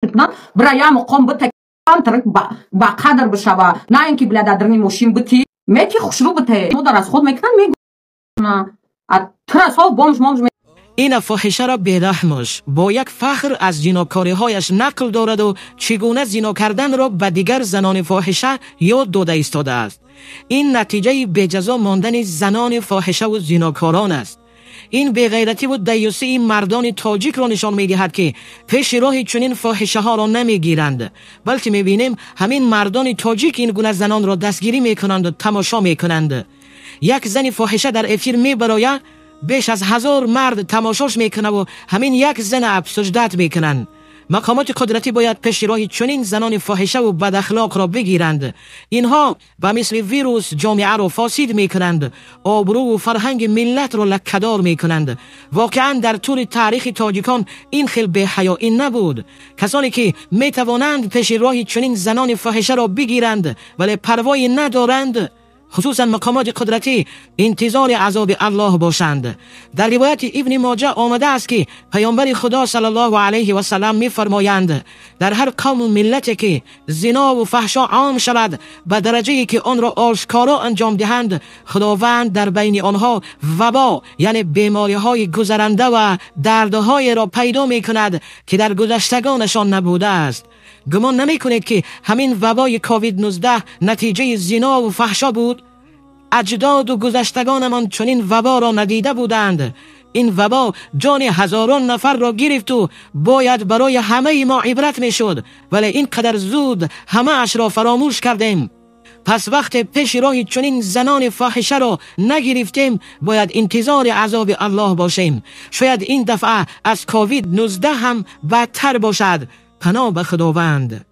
بتونن برای مقام بتکن ترک با قدر بشوه، نه اینکه بلا در درنی ماشین بتی میتی خوشرو بته مادر از خود میکنن میگن ترس ها بامش مامش. این فاحشه را بی‌رحمش با یک فخر از زیناکاری هایش نقل دارد و چگونه زنا کردن را به دیگر زنان فاحشه یاد داده ایستاده است. این نتیجه بی‌جزا ماندن زنان فاحشه و زناکاران است. این بی‌غیرتی و دیوسی این مردان تاجیک را نشان می‌دهد که پیش راه چنین فاحشه ها را نمی‌گیرند، بلکه می‌بینیم همین مردان تاجیک این گونه زنان را دستگیری می‌کنند و تماشا می‌کنند. یک زن فاحشه در افیر می‌براید، بیش از 1000 مرد تماشاش میکنه و همین یک زن اب سجدت میکنن. مقامات قدرتی باید پیش راه چنین زنان فاحشه و بد اخلاق را بگیرند. اینها به مثل ویروس جامعه را فاسد میکنند، آبرو و فرهنگ ملت را لکه‌دار میکنند. واقعا در طول تاریخ تاجیکان این خیل بی‌حیایی نبود. کسانی که میتوانند پیش راه چنین زنان فاحشه را بگیرند ولی پروایی ندارند، خصوصا مقامات قدرتی، انتظار عذاب الله باشند. در روایت ابن ماجه آمده است که پیامبر خدا صلی الله علیه و سلم می‌فرمایند در هر قوم و ملتی که زنا و فحشا عام شود به درجه‌ای که آن را آشکارا انجام دهند، خداوند در بین آنها وبا یعنی بیماری‌های گذرنده و دردهای را پیدا می‌کند که در گذشتگانشان نبوده است. گمان نمی‌کنید که همین وبای کووید 19 نتیجه زنا و فحشا بود؟ اجداد و گذشتگانمان چنین وبا را ندیده بودند. این وبا جان هزاران نفر را گرفت و باید برای همه ما عبرت میشد، ولی اینقدر زود همه اش را فراموش کردیم. پس وقت پیش راه چنین زنان فاحشه را نگرفتیم باید انتظار عذاب الله باشیم. شاید این دفعه از کووید 19 هم بدتر باشد. پناه به خداوند.